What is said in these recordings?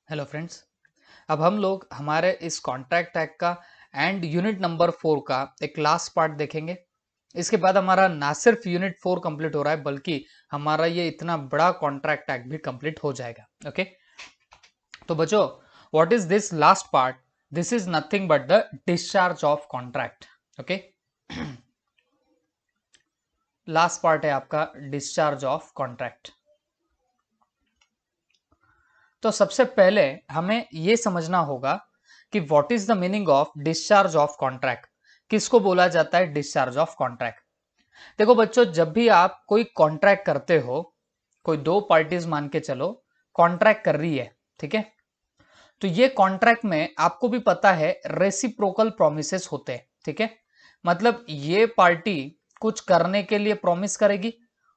Hello friends. अब हम लोग हमारे इस कॉन्ट्रैक्ट एक्ट का एंड यूनिट नंबर 4 का एक लास्ट पार्ट देखेंगे। इसके बाद हमारा ना सिर्फ यूनिट 4 कंप्लीट हो रहा है बल्कि हमारा ये इतना बड़ा कॉन्ट्रैक्ट एक्ट भी कंप्लीट हो जाएगा। ओके, तो बच्चों, what is this last part? This is nothing but the discharge of contract. Okay, last part है आपका डिस्चार्ज ऑफ कॉन्ट्रैक्ट। तो सबसे पहले हमें यह समझना होगा कि what is the meaning of discharge of contract. किसको बोला जाता है डिस्चार्ज ऑफ कॉन्ट्रैक्ट? देखो बच्चों, जब भी आप कोई कॉन्ट्रैक्ट करते हो, कोई दो पार्टीज मान के चलो कॉन्ट्रैक्ट कर रही है, ठीक है, तो ये कॉन्ट्रैक्ट में आपको भी पता है रेसिप्रोकल प्रोमिसेस होते हैं। ठीक है, मतलब ये पार्टी कुछ करने के लिए प्रॉमिस करेगी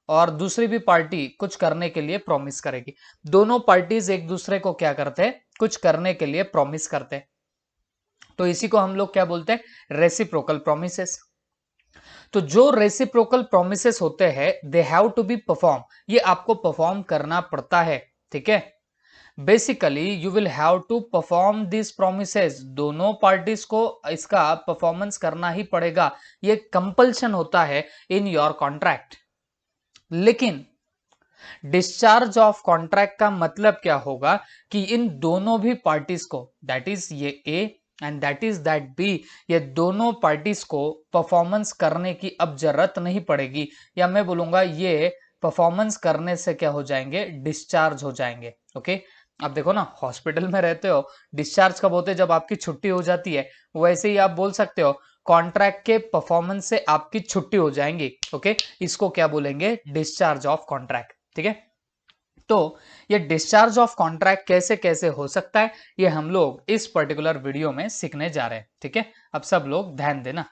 और दूसरी भी पार्टी कुछ करने के लिए प्रॉमिस करेगी। दोनों पार्टीज एक दूसरे को क्या करते हैं? कुछ करने के लिए प्रॉमिस करते हैं। तो इसी को हम लोग क्या बोलते हैं? Reciprocal promises. तो जो रेसिप्रोकल प्रोमिसेस होते हैं they have to be perform, ये आपको परफॉर्म करना पड़ता है। ठीक है, basically you will have to perform this promises. दोनों पार्टीज को इसका परफॉर्मेंस करना ही पड़ेगा, ये कंपल्शन होता है इन योर कॉन्ट्रैक्ट। लेकिन डिस्चार्ज ऑफ कॉन्ट्रैक्ट का मतलब क्या होगा कि इन दोनों भी पार्टीज को, दैट इज ये A and that is that B, ये दोनों पार्टीज को परफॉर्मेंस करने की अब जरूरत नहीं पड़ेगी, या मैं बोलूंगा ये परफॉर्मेंस करने से क्या हो जाएंगे? डिस्चार्ज हो जाएंगे। ओके, अब देखो ना, हॉस्पिटल में रहते हो, डिस्चार्ज कब होते? जब आपकी छुट्टी हो जाती है। वैसे ही आप बोल सकते हो कॉन्ट्रैक्ट के परफॉर्मेंस से आपकी छुट्टी हो जाएंगी। ओके, इसको क्या बोलेंगे? Discharge of contract. ठीक है, तो ये डिस्चार्ज ऑफ कॉन्ट्रैक्ट कैसे कैसे हो सकता है, ये हम लोग इस पर्टिकुलर वीडियो में सीखने जा रहे हैं। ठीक है, अब सब लोग ध्यान देना।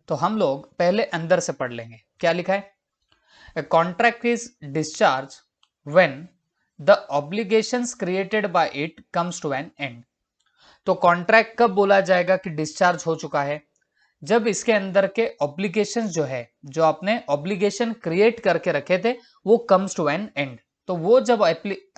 तो हम लोग पहले अंदर से पढ़ लेंगे क्या लिखा है। A contract is discharge when the obligations created by it comes to an end. तो कॉन्ट्रैक्ट कब बोला जाएगा कि डिस्चार्ज हो चुका है? जब इसके अंदर के ऑब्लिगेशंस जो है, जो आपने ऑब्लिगेशन क्रिएट करके रखे थे, वो कम्स टू एन एंड। तो वो जब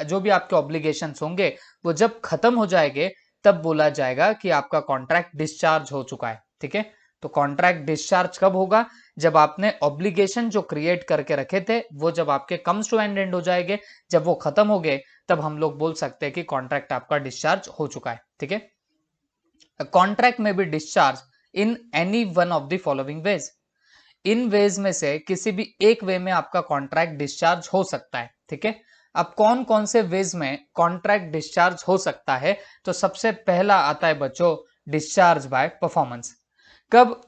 जो भी आपके ऑब्लिगेशंस होंगे वो जब खत्म हो जाएंगे तब बोला जाएगा कि आपका कॉन्ट्रैक्ट डिस्चार्ज हो चुका है। ठीक है, तो कॉन्ट्रैक्ट डिस्चार्ज कब होगा? जब आपने ऑब्लिगेशन जो क्रिएट करके रखे थे वो जब आपके कम्स टू एन एंड हो जाएंगे, जब वो खत्म हो गए तब हम लोग बोल सकते हैं कि कॉन्ट्रैक्ट आपका डिस्चार्ज हो चुका है। ठीक है, कॉन्ट्रैक्ट में be discharge in any one of the following ways. इन वेज में से किसी भी एक वे में आपका कॉन्ट्रैक्ट डिस्चार्ज हो सकता है। ठीक है, अब कौन कौन से वेज में कॉन्ट्रैक्ट डिस्चार्ज हो सकता है? तो सबसे पहला आता है बच्चों डिस्चार्ज बाय परफॉर्मेंस। कब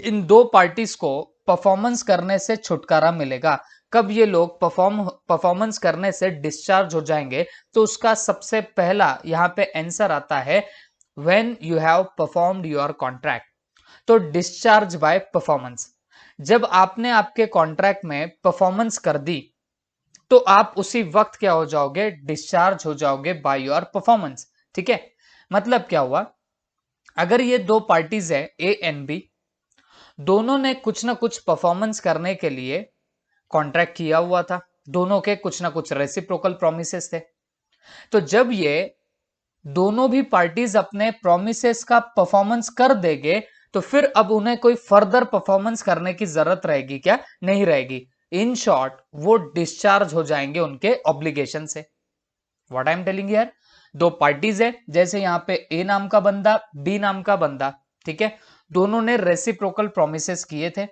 इन दो पार्टीज को परफॉर्मेंस करने से छुटकारा मिलेगा, कब ये लोग परफॉर्मेंस करने से डिस्चार्ज हो जाएंगे? तो उसका सबसे पहला यहां पे आंसर आता है when you have performed your contract. तो डिस्चार्ज बाय परफॉर्मेंस, जब आपने आपके कॉन्ट्रैक्ट में परफॉर्मेंस कर दी तो आप उसी वक्त क्या हो जाओगे? डिस्चार्ज हो जाओगे बाय योर परफॉर्मेंस। ठीक है, मतलब क्या हुआ? अगर ये दो पार्टीज है ए एंड बी, दोनों ने कुछ ना कुछ परफॉर्मेंस करने के लिए कॉन्ट्रैक्ट किया हुआ था, दोनों के कुछ ना कुछ रेसिप्रोकल प्रोमिसेस थे। तो जब ये दोनों भी पार्टीज अपने प्रोमिसेस का परफॉर्मेंस कर देंगे तो फिर अब उन्हें कोई फर्दर परफॉर्मेंस करने की जरूरत रहेगी क्या? नहीं रहेगी। इन शॉर्ट वो डिस्चार्ज हो जाएंगे उनके ऑब्लिगेशन से। What I am telling here, दो पार्टीज है, जैसे यहां पे ए नाम का बंदा, बी नाम का बंदा, ठीक है, दोनों ने रेसिप्रोकल प्रोमिसेस किए थे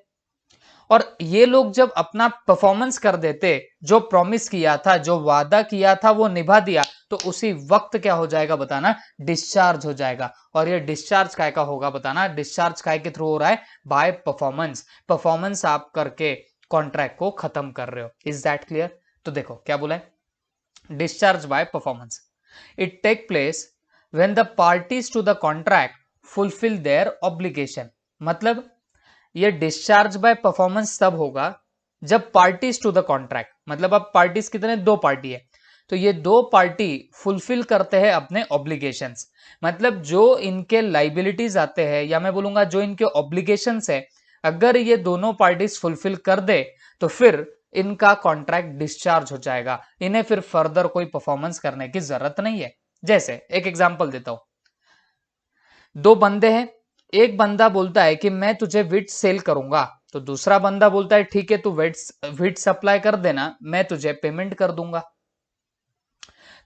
और ये लोग जब अपना परफॉर्मेंस कर देते, जो प्रॉमिस किया था, जो वादा किया था वो निभा दिया, तो उसी वक्त क्या हो जाएगा बताना? डिस्चार्ज हो जाएगा। और ये डिस्चार्ज काय का होगा बताना? डिस्चार्ज काय के थ्रू हो रहा है? Bye performance. परफॉर्मेंस आप करके कॉन्ट्रैक्ट को खत्म कर रहे हो। Is that clear? तो देखो क्या बोला है, discharge by performance, it take place when the parties to the contract fulfil their obligation. मतलब ये डिस्चार्ज बाय परफॉर्मेंस तब होगा जब पार्टीज टू द कॉन्ट्रैक्ट, मतलब अब पार्टीज कितने? दो पार्टी है, तो ये दो पार्टी फुलफिल करते हैं अपने ऑब्लिगेशंस। मतलब जो इनके लाइबिलिटीज आते हैं, या मैं बोलूंगा जो इनके ऑब्लिगेशंस है, अगर ये दोनों पार्टीज फुलफिल कर दे तो फिर इनका कॉन्ट्रैक्ट डिस्चार्ज हो जाएगा, इन्हें फिर फर्दर कोई परफॉर्मेंस करने की जरूरत नहीं है। जैसे एक एग्जांपल देता हूं, दो बंदे हैं, एक बंदा बोलता है कि मैं तुझे विट सेल करूंगा, तो दूसरा बंदा बोलता है ठीक है तू विट सप्लाई कर देना, मैं तुझे पेमेंट कर दूंगा।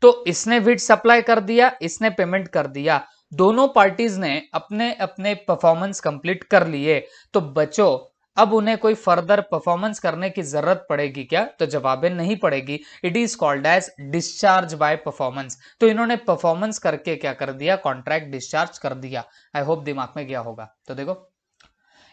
तो इसने विट सप्लाई कर दिया, इसने पेमेंट कर दिया, दोनों पार्टीज ने अपने अपने परफॉर्मेंस कंप्लीट कर लिए। तो बच्चों अब उन्हें कोई फर्दर परफॉर्मेंस करने की जरूरत पड़ेगी क्या? तो जवाब है नहीं पड़ेगी। It is called as discharge by performance. तो इन्होंने परफॉर्मेंस करके क्या कर दिया? कॉन्ट्रैक्ट डिस्चार्ज कर दिया। आई होप दिमाग में गया होगा। तो देखो,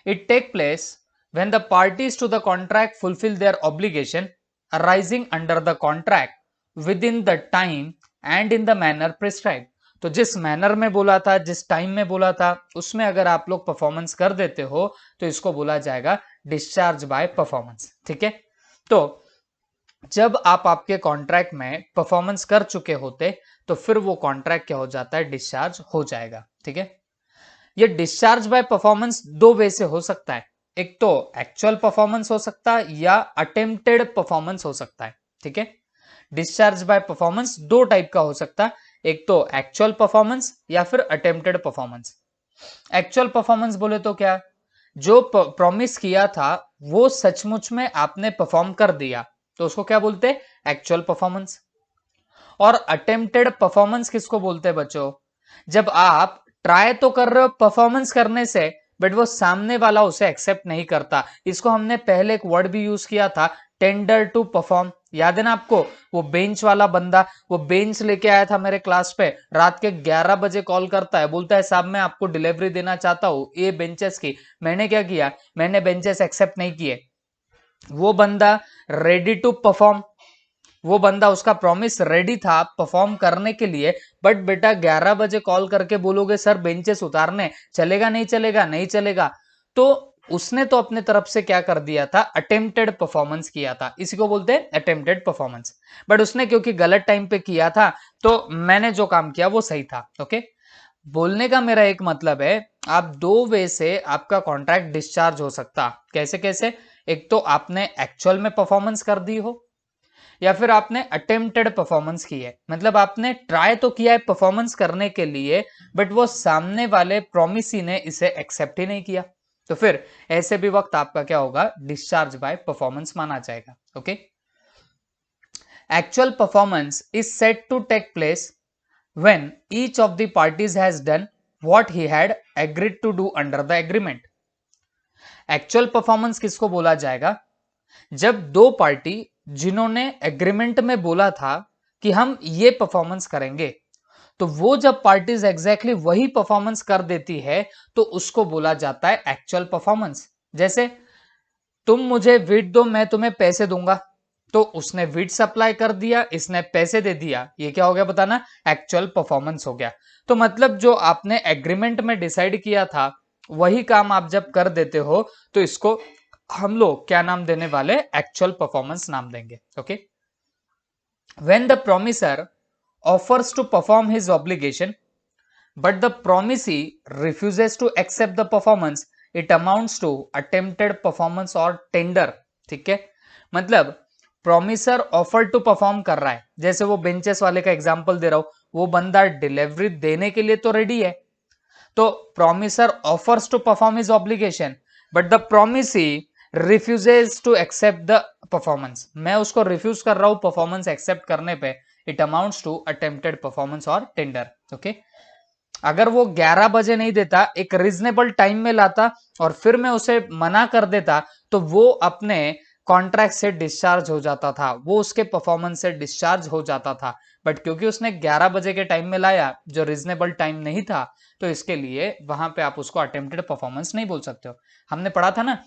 it take place when the parties to the contract fulfill their obligation arising under the contract within the time and in the manner prescribed। तो जिस मैनर में बोला था, जिस टाइम में बोला था, उसमें अगर आप लोग परफॉर्मेंस कर देते हो तो इसको बोला जाएगा डिस्चार्ज बाय परफॉर्मेंस। ठीक है, तो जब आप आपके कॉन्ट्रैक्ट में परफॉर्मेंस कर चुके होते तो फिर वो कॉन्ट्रैक्ट क्या हो जाता है? डिस्चार्ज हो जाएगा। ठीक है, ये डिस्चार्ज बाय परफॉर्मेंस दो वे से हो सकता है, एक तो एक्चुअल परफॉर्मेंस हो सकता है या अटेम्प्टेड परफॉर्मेंस हो सकता है। ठीक है, डिस्चार्ज बाय परफॉर्मेंस दो टाइप का हो सकता है, एक तो एक्चुअल परफॉर्मेंस या फिर अटेम्प्टेड परफॉर्मेंस। एक्चुअल परफॉर्मेंस बोले तो क्या? जो प्रॉमिस किया था वो सचमुच में आपने परफॉर्म कर दिया, तो उसको क्या बोलते हैं? Actual performance. और अटेम्प्टेड परफॉर्मेंस किसको बोलते हैं बच्चों? जब आप ट्राई तो कर रहे हो परफॉर्मेंस करने से, बट वो सामने वाला उसे एक्सेप्ट नहीं करता। इसको हमने पहले एक वर्ड भी यूज किया था, टेंडर टू परफॉर्म। याद है ना आपको? वो बेंच वाला बंदा, वो बेंच लेके आया था मेरे क्लास पे, रात के 11 बजे कॉल करता है, बोलता है साहब मैं आपको डिलीवरी देना चाहता हूं ये बेंचेस की। मैंने क्या किया? मैंने बेंचेस एक्सेप्ट नहीं किए। वो बंदा रेडी टू परफॉर्म, वो बंदा उसका प्रॉमिस रेडी था परफॉर्म करने के लिए, बट बेटा 11 बजे कॉल करके बोलोगे सर बेंचेस उतारने, चलेगा नहीं चलेगा? नहीं चलेगा। तो उसने तो अपने तरफ से क्या कर दिया था? अटेम्प्टेड परफॉर्मेंस किया था, इसी को बोलते हैं अटेम्प्टेड परफॉर्मेंस। बट उसने क्योंकि गलत टाइम पे किया था, तो मैंने जो काम किया वो सही था। ओके, बोलने का मेरा एक मतलब है, आप दो वे से आपका कॉन्ट्रैक्ट डिस्चार्ज हो सकता। कैसे कैसे? एक तो आपने एक्चुअल में परफॉर्मेंस कर दी हो, या फिर आपने अटेम्प्टेड परफॉर्मेंस की है, मतलब आपने ट्राई तो किया है परफॉर्मेंस करने के लिए, बट वो सामने वाले प्रॉमिसी ने इसे एक्सेप्ट ही नहीं किया। तो फिर ऐसे भी वक्त आपका क्या होगा? डिस्चार्ज बाय परफॉर्मेंस माना जाएगा। Okay, actual performance is set to take place when each of the parties has done what he had agreed to do under the agreement। Actual performance किसको बोला जाएगा? जब दो पार्टी जिन्होंने एग्रीमेंट में बोला था कि हम ये परफॉर्मेंस करेंगे, तो वो जब पार्टीज एग्जैक्टली वही परफॉर्मेंस कर देती है तो उसको बोला जाता है एक्चुअल परफॉर्मेंस। जैसे तुम मुझे वीट दो, मैं तुम्हें पैसे दूंगा, तो उसने वीट सप्लाई कर दिया, इसने पैसे दे दिया, ये क्या हो गया बताना? एक्चुअल परफॉर्मेंस हो गया। तो मतलब जो आपने एग्रीमेंट में डिसाइड किया था वही काम आप जब कर देते हो तो इसको हम लोग क्या नाम देने वाले? एक्चुअल परफॉर्मेंस नाम देंगे। Okay, when the promisor offers to perform his obligation but the promisee refuses to accept the performance, it amounts to attempted performance और टेंडर। ठीक है, मतलब प्रोमिसर ऑफर टू परफॉर्म कर रहा है, जैसे वो बेंचेस वाले का एग्जांपल दे रहा हूं, वो बंदा डिलीवरी देने के लिए तो रेडी है, तो promisor offers to perform his obligation but the promisee refuses to accept the performance. मैं उसको रिफ्यूज कर रहा हूं परफॉर्मेंस एक्सेप्ट करने पे, it amounts to attempted performance और टेंडर। ओके, अगर वो 11 बजे नहीं देता, एक रीजनेबल टाइम में लाता और फिर मैं उसे मना कर देता, तो वो अपने कॉन्ट्रैक्ट से डिस्चार्ज हो जाता था, वो उसके परफॉर्मेंस से डिस्चार्ज हो जाता था। बट क्योंकि उसने 11 बजे के टाइम में लाया जो रीजनेबल टाइम नहीं था, तो इसके लिए वहां पे आप उसको अटेम्प्टेड परफॉर्मेंस नहीं बोल सकते हो। हमने पढ़ा था ना,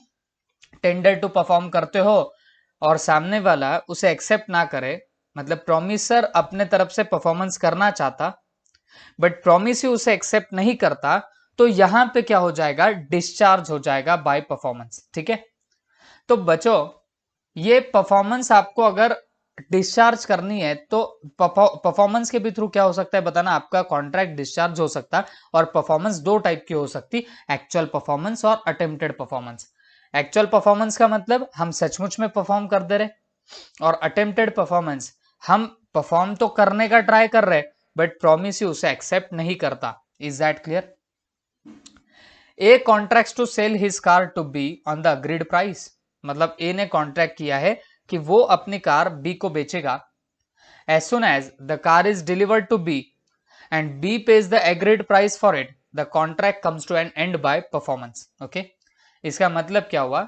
टेंडर टू परफॉर्म करते हो और सामने वाला उसे एक्सेप्ट ना करे, मतलब प्रोमिसर अपने तरफ से परफॉर्मेंस करना चाहता बट प्रॉमिस ही उसे एक्सेप्ट नहीं करता, तो यहां पे क्या हो जाएगा? डिस्चार्ज हो जाएगा बाय परफॉर्मेंस। ठीक है, तो बच्चों ये परफॉर्मेंस आपको अगर डिस्चार्ज करनी है तो परफॉर्मेंस के भी थ्रू क्या हो सकता है बताना? आपका कॉन्ट्रैक्ट डिस्चार्ज हो सकता है। और परफॉर्मेंस दो टाइप की हो सकती, एक्चुअल परफॉर्मेंस और अटेम्प्टेड परफॉर्मेंस। एक्चुअल परफॉर्मेंस का मतलब हम सचमुच में परफॉर्म कर दे रहे, और अटेम्प्टेड परफॉर्मेंस हम परफॉर्म तो करने का ट्राई कर रहे बट प्रॉमिस यू उसे एक्सेप्ट नहीं करता। Is that clear? A contract to sell his car to B on the agreed price, मतलब ए ने कॉन्ट्रैक्ट किया है कि वो अपनी कार बी को बेचेगा। As soon as the car is delivered to B and B pays the agreed price for it, the contract comes to an end by performance. Okay, इसका मतलब क्या हुआ,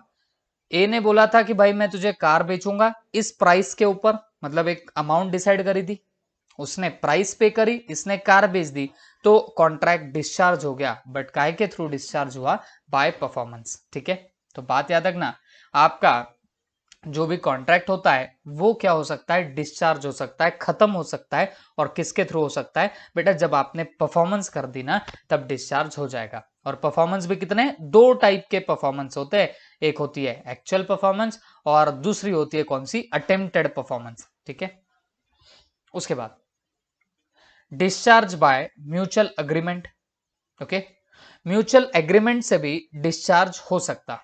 ए ने बोला था कि भाई मैं तुझे कार बेचूंगा इस प्राइस के ऊपर, मतलब एक अमाउंट डिसाइड करी थी, उसने प्राइस पे करी, इसने कार बेच दी, तो कॉन्ट्रैक्ट डिस्चार्ज हो गया। बट काय के थ्रू डिस्चार्ज हुआ? By performance. ठीक है, तो बात याद रखना, आपका जो भी कॉन्ट्रैक्ट होता है वो क्या हो सकता है? डिस्चार्ज हो सकता है, खत्म हो सकता है। और किसके थ्रू हो सकता है? बेटा जब आपने परफॉर्मेंस कर दी ना, तब डिस्चार्ज हो जाएगा। और परफॉर्मेंस भी कितने? दो टाइप के परफॉर्मेंस होते हैं, एक होती है एक्चुअल परफॉर्मेंस और दूसरी होती है कौन सी? Attempted performance. ठीक है, उसके बाद discharge by mutual agreement. Okay, mutual agreement से भी डिस्चार्ज हो सकता।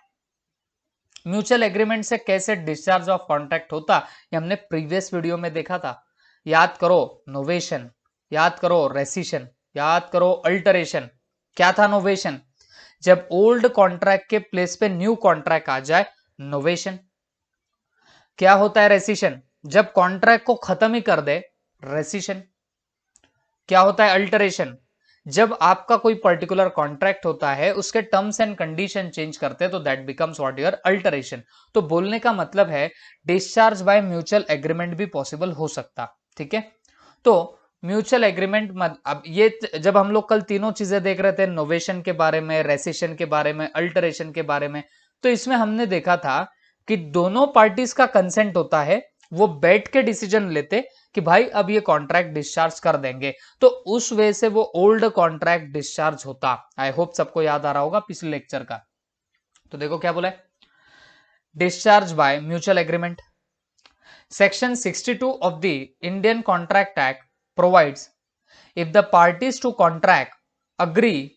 म्यूचुअल एग्रीमेंट से कैसे डिस्चार्ज ऑफ कॉन्ट्रैक्ट होता, ये हमने प्रीवियस वीडियो में देखा था। याद करो नोवेशन, याद करो रेसिशन, याद करो अल्टरेशन। क्या था नोवेशन? जब ओल्ड कॉन्ट्रैक्ट के प्लेस पे न्यू कॉन्ट्रैक्ट आ जाए, नोवेशन। क्या होता है रेसिशन? जब कॉन्ट्रैक्ट को खत्म ही कर दे, रेसिशन। क्या होता है अल्टरेशन? जब आपका कोई पर्टिकुलर कॉन्ट्रैक्ट होता है, उसके टर्म्स एंड कंडीशन चेंज करते हैं, तो that becomes what? Your alteration. तो बोलने का मतलब है डिस्चार्ज बाय म्यूचुअल एग्रीमेंट भी पॉसिबल हो सकता। ठीक है, तो म्यूचुअल एग्रीमेंट अब ये जब हम लोग कल तीनों चीजें देख रहे थे, नोवेशन के बारे में, रेसिशन के बारे में, अल्टरेशन के बारे में, तो इसमें हमने देखा था कि दोनों पार्टीज का कंसेंट होता है, वो बैठ के डिसीजन लेते कि भाई अब ये कॉन्ट्रैक्ट डिस्चार्ज कर देंगे, तो उस वे से वो ओल्ड कॉन्ट्रैक्ट डिस्चार्ज होता। आई होप सबको याद आ रहा होगा पिछले लेक्चर का। तो देखो क्या बोला है, discharge by mutual agreement. Section 62 of the Indian Contract Act provides if the parties to contract agree,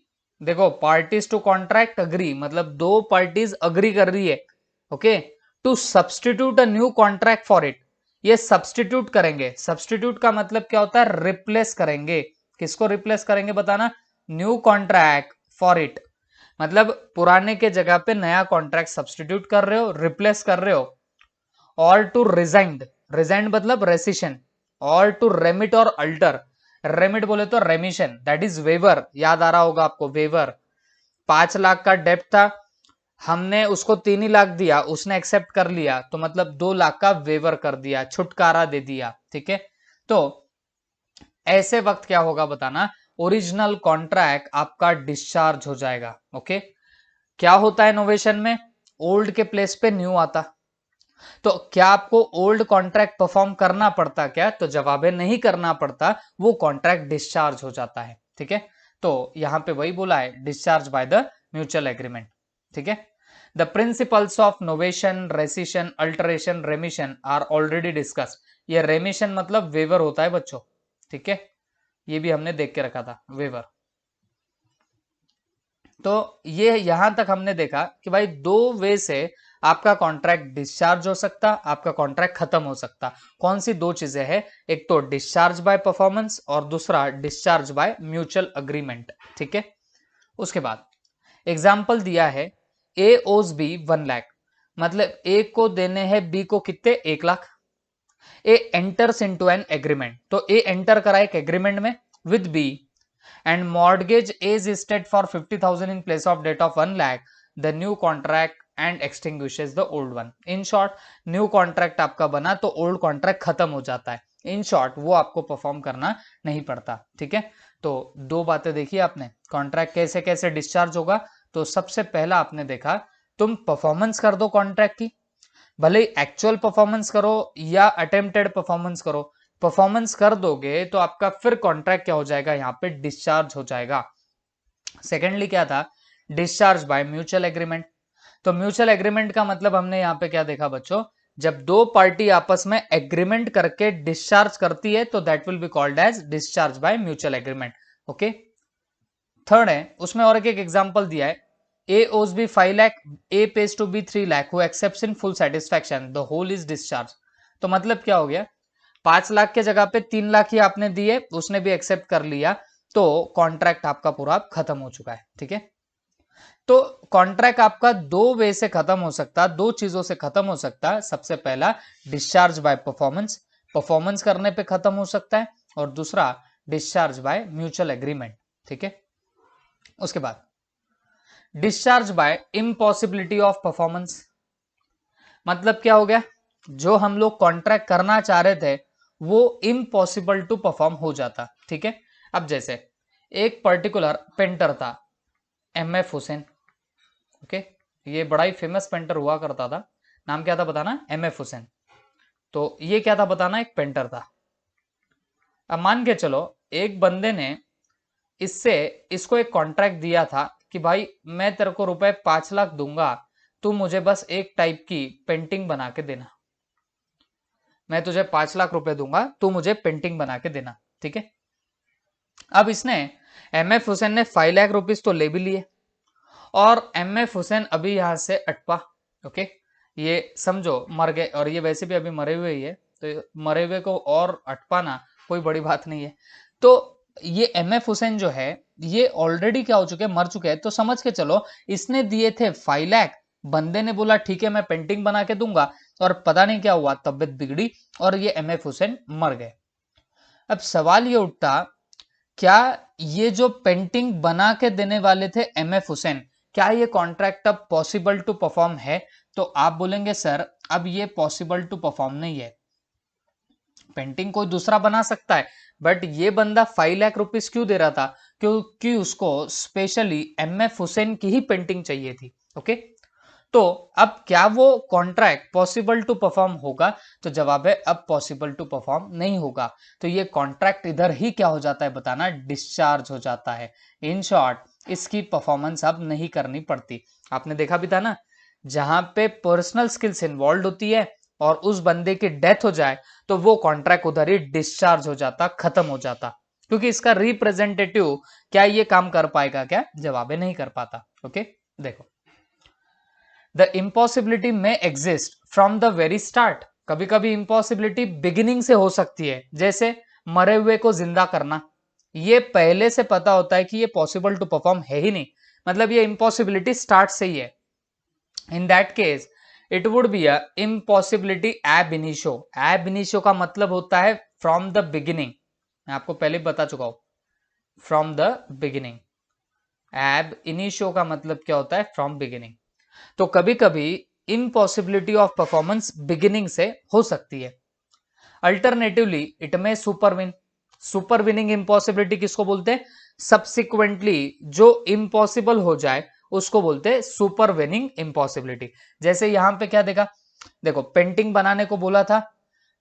देखो parties to contract agree मतलब दो parties agree कर रही है, okay, to substitute a new contract for it। ये substitute करेंगे, substitute का मतलब क्या होता है? रिप्लेस करेंगे। किसको रिप्लेस करेंगे बताना? न्यू कॉन्ट्रैक्ट फॉर इट, मतलब पुराने के जगह पे नया कॉन्ट्रैक्ट सब्सटीट्यूट कर रहे हो, रिप्लेस कर रहे हो। और टू रिजाइंड, रिजाइंड मतलब रेसिशन, और टू रेमिट और अल्टर, रेमिट बोले तो रेमिशन, दैट इज वेवर। याद आ रहा होगा आपको वेवर, 5 लाख का डेप्ट था, हमने उसको 3 ही लाख दिया, उसने एक्सेप्ट कर लिया, तो मतलब 2 लाख का वेवर कर दिया, छुटकारा दे दिया। ठीक है, तो ऐसे वक्त क्या होगा बताना? ओरिजिनल कॉन्ट्रैक्ट आपका डिस्चार्ज हो जाएगा। ओके, क्या होता है इनोवेशन में? ओल्ड के प्लेस पे न्यू आता। तो क्या आपको ओल्ड कॉन्ट्रैक्ट परफॉर्म करना पड़ता क्या? तो जवाब है नहीं करना पड़ता, वो कॉन्ट्रैक्ट डिस्चार्ज हो जाता है। ठीक है, तो यहां पे वही बोला है, discharge by the mutual agreement. ठीक है, the principles of novation, rescission, alteration, remission are already discuss. ये रेमिशन मतलब वेवर होता है बच्चों। ठीक है, ये भी हमने देख के रखा था, वेवर। तो ये यहां तक हमने देखा कि भाई दो वे से आपका कॉन्ट्रैक्ट डिस्चार्ज हो सकता, आपका कॉन्ट्रैक्ट खत्म हो सकता। कौन सी दो चीजें हैं? एक तो डिस्चार्ज बाय परफॉर्मेंस और दूसरा डिस्चार्ज बाय म्यूचुअल अग्रीमेंट। ठीक है, उसके बाद एग्जाम्पल दिया है, ए ओज बी 1 लाख, मतलब ए को देने हैं बी को कितने? 1 lakh. A enters into an agreement, तो ए एंटर करा एक एग्रीमेंट में with B and mortgage is issued for 50,000 in place of debt of 1 lakh, the new contract and extinguishes the old one। in short, new contract आपका बना तो old contract खत्म हो जाता है। in short, वो आपको परफॉर्म करना नहीं पड़ता। ठीक है, तो दो बातें देखी आपने, कॉन्ट्रैक्ट कैसे कैसे डिस्चार्ज होगा। तो सबसे पहला आपने देखा, तुम परफॉर्मेंस कर दो कॉन्ट्रैक्ट की, भले एक्चुअल परफॉर्मेंस करो या अटेम्प्टेड परफॉर्मेंस करो, परफॉर्मेंस कर दोगे तो आपका फिर कॉन्ट्रैक्ट क्या हो जाएगा? यहाँ पे डिस्चार्ज हो जाएगा। सेकेंडली क्या था? Discharge by mutual agreement. तो म्यूचुअल एग्रीमेंट का मतलब हमने यहाँ पे क्या देखा बच्चों? जब दो पार्टी आपस में एग्रीमेंट करके डिस्चार्ज करती है, तो that will be called as discharge by mutual agreement. Okay, third है, उसमें और एक एग्जांपल दिया है, A owes B 5 lakh, A pays to B 3 lakh, who accepts in full satisfaction, the whole is discharged। तो मतलब क्या हो गया? 5 लाख के जगह पे 3 लाख ही आपने दिए, उसने भी एक्सेप्ट कर लिया, तो कॉन्ट्रैक्ट आपका पूरा खत्म हो चुका है। ठीक है, तो कॉन्ट्रैक्ट आपका दो वे से खत्म हो सकता है, दो चीजों से खत्म हो सकता है। सबसे पहला डिस्चार्ज बाय परफॉर्मेंस, परफॉर्मेंस करने पे खत्म हो सकता है, और दूसरा डिस्चार्ज बाय म्यूचुअल एग्रीमेंट। ठीक है, उसके बाद discharge bye impossibility of performance, मतलब क्या हो गया, जो हम लोग कॉन्ट्रैक्ट करना चाह रहे थे वो इम्पॉसिबल टू परफॉर्म हो जाता। ठीक है, अब जैसे एक पर्टिकुलर पेंटर था, एमएफ हुसैन। ओके, ये बड़ा ही फेमस पेंटर हुआ करता था, नाम क्या था बताना, एमएफ हुसैन। तो ये क्या था बताना, एक पेंटर था। अब मान के चलो एक बंदे ने इससे इसको एक कॉन्ट्रैक्ट दिया था कि भाई मैं तेरे को रुपए 5 लाख दूंगा, तू मुझे बस एक टाइप की पेंटिंग बना के देना। मैं तुझे 5 लाख रुपए दूंगा, तू मुझे पेंटिंग बना के देना। ठीक है, अब इसने एमएफ हुसैन ने 5 लाख रुपीज तो ले भी लिए, और एमएफ हुसैन अभी यहां से अटपा। ओके, ये समझो मर गए, और ये वैसे भी अभी मरे हुए ही है, तो मरे हुए को और अटपाना कोई बड़ी बात नहीं है। तो ये एमएफ हुसैन जो है ये ऑलरेडी क्या हो चुके हैं, मर चुके हैं। तो समझ के चलो इसने दिए थे 5 लाख, बंदे ने बोला ठीक है मैं पेंटिंग बना के दूंगा, और पता नहीं क्या हुआ, तबियत बिगड़ी और ये एमएफ हुसैन मर गए। अब सवाल ये उठता, क्या ये जो पेंटिंग बना के देने वाले थे एमएफ हुसैन, क्या ये कॉन्ट्रैक्ट अब पॉसिबल टू परफॉर्म है? तो आप बोलेंगे सर अब ये पॉसिबल टू परफॉर्म नहीं है, पेंटिंग कोई दूसरा बना सकता है, बट ये बंदा 5 लाख रुपीज क्यों दे रहा था, क्योंकि उसको स्पेशली एमएफ हुसैन की ही पेंटिंग चाहिए थी। ओके, तो अब क्या वो कॉन्ट्रैक्ट पॉसिबल टू परफॉर्म होगा? तो जवाब है अब पॉसिबल टू परफॉर्म नहीं होगा। तो ये कॉन्ट्रैक्ट इधर ही क्या हो जाता है बताना, डिस्चार्ज हो जाता है। इन शॉर्ट इसकी परफॉर्मेंस अब नहीं करनी पड़ती। आपने देखा भी था ना, जहां पे पर्सनल स्किल्स इन्वॉल्व होती है और उस बंदे की डेथ हो जाए तो वो कॉन्ट्रैक्ट उधर ही डिस्चार्ज हो जाता, खत्म हो जाता, क्योंकि इसका रिप्रेजेंटेटिव क्या ये काम कर पाएगा क्या? जवाब है नहीं कर पाता। ओके, देखो द इम्पॉसिबिलिटी में exist from the very start. कभी कभी इम्पॉसिबिलिटी बिगिनिंग से हो सकती है, जैसे मरे हुए को जिंदा करना, ये पहले से पता होता है कि ये पॉसिबल टू परफॉर्म है ही नहीं, मतलब ये इम्पॉसिबिलिटी स्टार्ट से ही है। In that case it would be a impossibility एब इनिशियो। एब इनिशियो का मतलब होता है फ्रॉम द बिगिनिंग, मैं आपको पहले बता चुका हूं, फ्रॉम द बिगिनिंग। एब इनिशियो का मतलब क्या होता है, फ्रॉम बिगिनिंग। तो कभी कभी इम्पॉसिबिलिटी ऑफ परफॉर्मेंस बिगिनिंग से हो सकती है। अल्टरनेटिवली इट में सुपरविन, सुपर विनिंग इम्पॉसिबिलिटी किसको बोलते हैं? सब्सिक्वेंटली जो इम्पॉसिबल हो जाए उसको बोलते हैं सुपर विनिंग इम्पॉसिबिलिटी। जैसे यहां पे क्या देखा, देखो पेंटिंग बनाने को बोला था,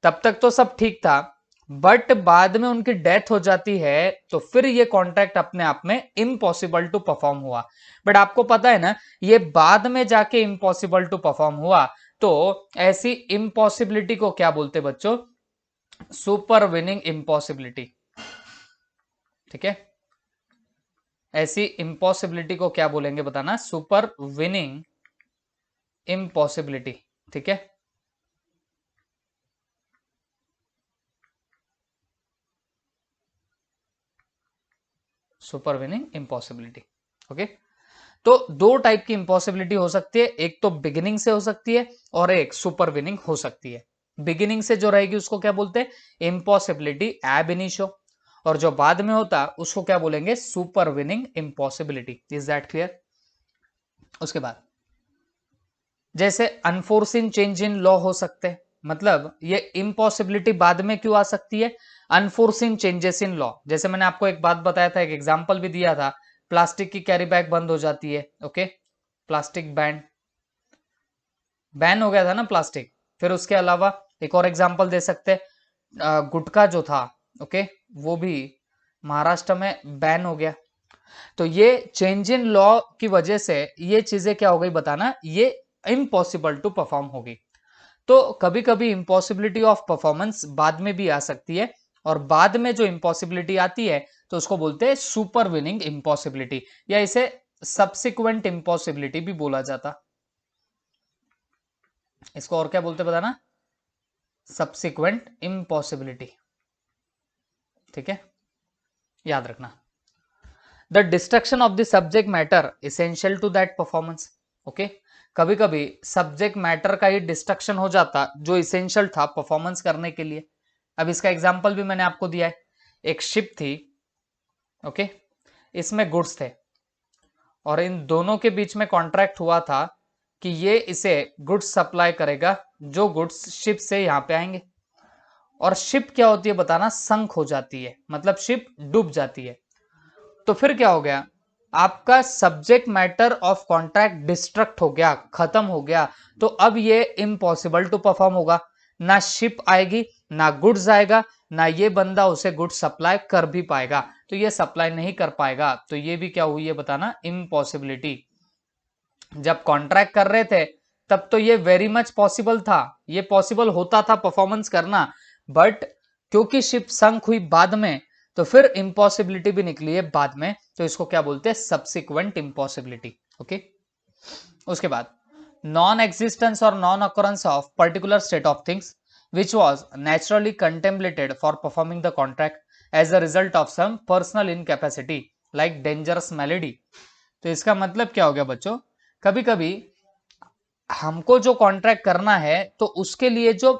तब तक तो सब ठीक था, बट बाद में उनकी डेथ हो जाती है तो फिर ये कॉन्ट्रैक्ट अपने आप में इम्पॉसिबल टू परफॉर्म हुआ। बट आपको पता है ना, ये बाद में जाके इम्पॉसिबल टू परफॉर्म हुआ, तो ऐसी इम्पॉसिबिलिटी को क्या बोलते बच्चों? Super winning impossibility. ठीक है, ऐसी इम्पॉसिबिलिटी को क्या बोलेंगे बताना, सुपर विनिंग इम्पॉसिबिलिटी। ठीक है, सुपर विनिंग इम्पॉसिबिलिटी। ओके, तो दो टाइप की इम्पॉसिबिलिटी हो सकती है, एक तो बिगिनिंग से हो सकती है और एक सुपर विनिंग हो सकती है। बिगिनिंग से जो रहेगी उसको क्या बोलते हैं? इम्पॉसिबिलिटी एब इनिशियो, और जो बाद में होता उसको क्या बोलेंगे? Super winning impossibility. Is that clear? उसके बाद जैसे अनफोर्सिन चेंज इन लॉ हो सकते हैं, मतलब ये इम्पॉसिबिलिटी बाद में क्यों आ सकती है? Unforeseen changes in law. जैसे मैंने आपको एक बात बताया था, एक एग्जांपल भी दिया था, प्लास्टिक की कैरी बैग बंद हो जाती है। ओके, प्लास्टिक बैन बैन हो गया था ना प्लास्टिक। फिर उसके अलावा एक और एग्जांपल दे सकते हैं, गुटखा जो था, ओके, वो भी महाराष्ट्र में बैन हो गया। तो ये चेंज इन लॉ की वजह से ये चीजें क्या हो गई बताना, ये इम्पॉसिबल टू परफॉर्म होगी। तो कभी कभी इम्पॉसिबिलिटी ऑफ परफॉर्मेंस बाद में भी आ सकती है, और बाद में जो इम्पॉसिबिलिटी आती है तो उसको बोलते हैं सुपर विनिंग इम्पॉसिबिलिटी, या इसे सब्सिक्वेंट इम्पॉसिबिलिटी भी बोला जाता। इसको और क्या बोलते बताना? Subsequent impossibility. ठीक है, याद रखना। The destruction of the subject matter essential to that performance. Okay, कभी कभी सब्जेक्ट मैटर का ही डिस्ट्रक्शन हो जाता जो इसेंशियल था परफॉर्मेंस करने के लिए। अब इसका एग्जांपल भी मैंने आपको दिया है। एक शिप थी, ओके, इसमें गुड्स थे और इन दोनों के बीच में कॉन्ट्रैक्ट हुआ था कि ये इसे गुड्स सप्लाई करेगा, जो गुड्स शिप से यहां पे आएंगे। और शिप क्या होती है बताना, संक हो जाती है, मतलब शिप डूब जाती है। तो फिर क्या हो गया, आपका subject matter of contract destruct हो गया, खत्म हो गया। तो अब ये इम्पॉसिबल टू परफॉर्म होगा, ना शिप आएगी ना गुड्स आएगा, ना ये बंदा उसे गुड्स सप्लाई कर भी पाएगा। तो ये सप्लाई नहीं कर पाएगा, तो ये भी क्या हुई है बताना, इम्पॉसिबिलिटी। जब कॉन्ट्रैक्ट कर रहे थे तब तो ये वेरी मच पॉसिबल था, ये पॉसिबल होता था परफॉर्मेंस करना, बट क्योंकि शिप संक हुई बाद में, तो फिर इम्पॉसिबिलिटी भी निकली है बाद में। तो इसको क्या बोलते हैं, सब्सिक्वेंट इम्पॉसिबिलिटी। ओके, उसके बाद नॉन एग्जिस्टेंस और non occurrence of particular state of things which was naturally contemplated for performing the contract as a result of some personal incapacity like dangerous malady। तो इसका मतलब क्या हो गया बच्चों, कभी कभी हमको जो कॉन्ट्रैक्ट करना है तो उसके लिए जो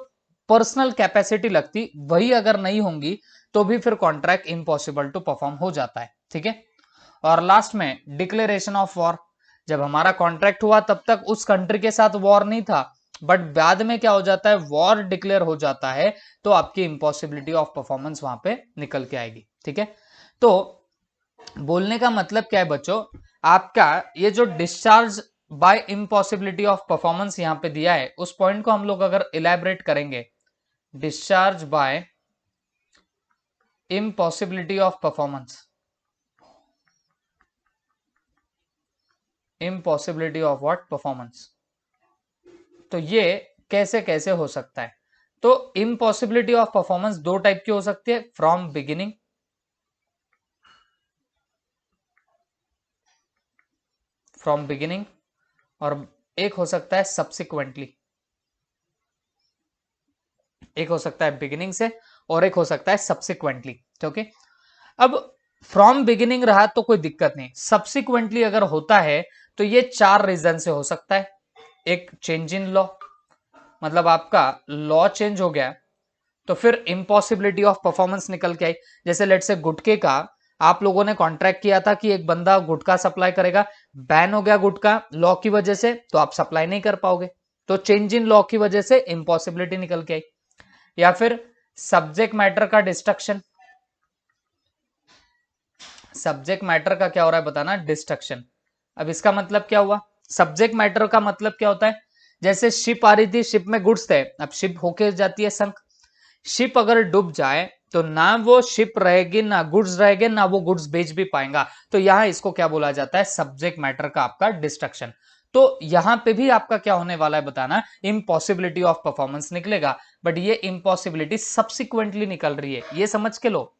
पर्सनल कैपेसिटी लगती वही अगर नहीं होंगी तो भी फिर कॉन्ट्रैक्ट इम्पॉसिबल टू परफॉर्म हो जाता है। ठीक है, और लास्ट में डिक्लेरेशन ऑफ वॉर। जब हमारा कॉन्ट्रैक्ट हुआ तब तक उस कंट्री के साथ वॉर नहीं था, बट बाद में क्या हो जाता है, वॉर डिक्लेयर हो जाता है, तो आपकी इम्पॉसिबिलिटी ऑफ परफॉर्मेंस वहां पे निकल के आएगी। ठीक है, तो बोलने का मतलब क्या है बच्चों, आपका ये जो discharge by impossibility of performance यहां पे दिया है, उस पॉइंट को हम लोग अगर इलेबरेट करेंगे, discharge by impossibility of performance, impossibility of what, performance. तो ये कैसे कैसे हो सकता है, तो इम्पॉसिबिलिटी ऑफ परफॉर्मेंस दो टाइप की हो सकती है, फ्रॉम बिगिनिंग, फ्रॉम बिगिनिंग, और एक हो सकता है सब्सिक्वेंटली। एक हो सकता है बिगिनिंग से और एक हो सकता है सब्सिक्वेंटली। ओके, अब फ्रॉम बिगिनिंग रहा तो कोई दिक्कत नहीं, सब्सिक्वेंटली अगर होता है तो ये चार रीजन से हो सकता है। एक चेंज इन लॉ, मतलब आपका लॉ चेंज हो गया तो फिर इम्पॉसिबिलिटी ऑफ परफॉर्मेंस निकल के आई। जैसे लेट से गुटखे का आप लोगों ने कॉन्ट्रैक्ट किया था कि एक बंदा गुटखा सप्लाई करेगा, बैन हो गया गुटखा लॉ की वजह से, तो आप सप्लाई नहीं कर पाओगे, तो चेंज इन लॉ की वजह से इम्पॉसिबिलिटी निकल के आई। या फिर सब्जेक्ट मैटर का डिस्ट्रक्शन, सब्जेक्ट मैटर का क्या हो रहा है बताना, डिस्ट्रक्शन। अब इसका मतलब क्या हुआ, सब्जेक्ट मैटर का मतलब क्या होता है, जैसे शिप आ रही थी, शिप में गुड्स थे, अब शिप होके जाती है संक, शिप अगर डूब जाए तो ना वो शिप रहेगी ना गुड्स रहेंगे, ना वो गुड्स बेच भी पाएगा। तो यहां इसको क्या बोला जाता है, सब्जेक्ट मैटर का आपका डिस्ट्रक्शन। तो यहां पे भी आपका क्या होने वाला है बताना, इम्पॉसिबिलिटी ऑफ परफॉर्मेंस निकलेगा, बट ये इम्पॉसिबिलिटी सब्सिक्वेंटली निकल रही है, ये समझ के लो।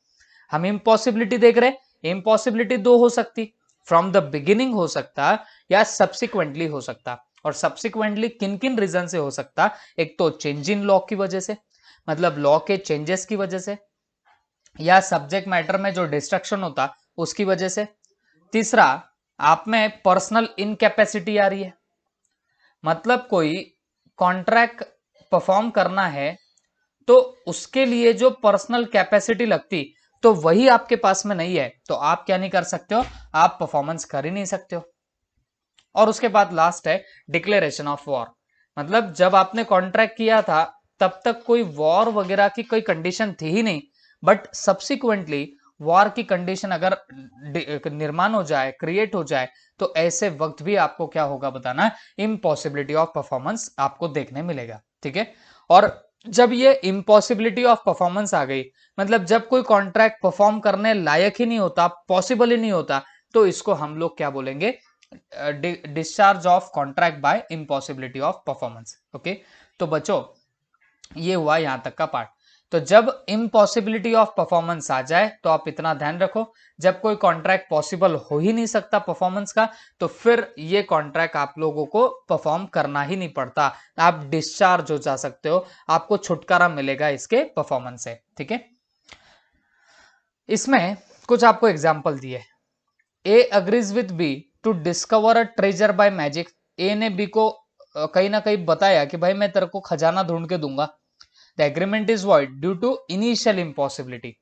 हम इम्पॉसिबिलिटी देख रहे हैं, इम्पॉसिबिलिटी दो हो सकती, फ्रॉम द बिगिनिंग हो सकता या सब्सिक्वेंटली हो सकता। और सब्सिक्वेंटली किन किन रीजन से हो सकता, एक तो चेंज इन लॉ की वजह से, मतलब लॉ के चेंजेस की वजह से, या सब्जेक्ट मैटर में जो डिस्ट्रक्शन होता उसकी वजह से। तीसरा, आप में पर्सनल इनकैपेसिटी आ रही है, मतलब कोई कॉन्ट्रैक्ट परफॉर्म करना है तो उसके लिए जो पर्सनल कैपेसिटी लगती तो वही आपके पास में नहीं है, तो आप क्या नहीं कर सकते हो, आप परफॉर्मेंस कर ही नहीं सकते हो। और उसके बाद लास्ट है डिक्लेरेशन ऑफ वॉर, मतलब जब आपने कॉन्ट्रैक्ट किया था तब तक कोई वॉर वगैरह की कोई कंडीशन थी ही नहीं, बट सब्सिक्वेंटली वॉर की कंडीशन अगर निर्माण हो जाए, क्रिएट हो जाए, तो ऐसे वक्त भी आपको क्या होगा बताना, इम्पॉसिबिलिटी ऑफ परफॉर्मेंस आपको देखने मिलेगा। ठीक है, और जब ये इम्पॉसिबिलिटी ऑफ परफॉर्मेंस आ गई, मतलब जब कोई कॉन्ट्रैक्ट परफॉर्म करने लायक ही नहीं होता, पॉसिबल ही नहीं होता, तो इसको हम लोग क्या बोलेंगे, discharge of contract by impossibility of performance. Okay, तो बच्चों ये हुआ यहां तक का पार्ट। तो जब इम्पॉसिबिलिटी ऑफ परफॉर्मेंस आ जाए तो आप इतना ध्यान रखो, जब कोई कॉन्ट्रैक्ट पॉसिबल हो ही नहीं सकता परफॉर्मेंस का, तो फिर ये कॉन्ट्रैक्ट आप लोगों को परफॉर्म करना ही नहीं पड़ता, आप डिस्चार्ज हो जा सकते हो, आपको छुटकारा मिलेगा इसके परफॉर्मेंस से। ठीक है, इसमें कुछ आपको एग्जाम्पल दिए। A agrees with B to discover a treasure by magic. A ने बी को कहीं ना कहीं बताया कि भाई मैं तेरे को खजाना ढूंढ के दूंगा। The agreement is void due to initial impossibility.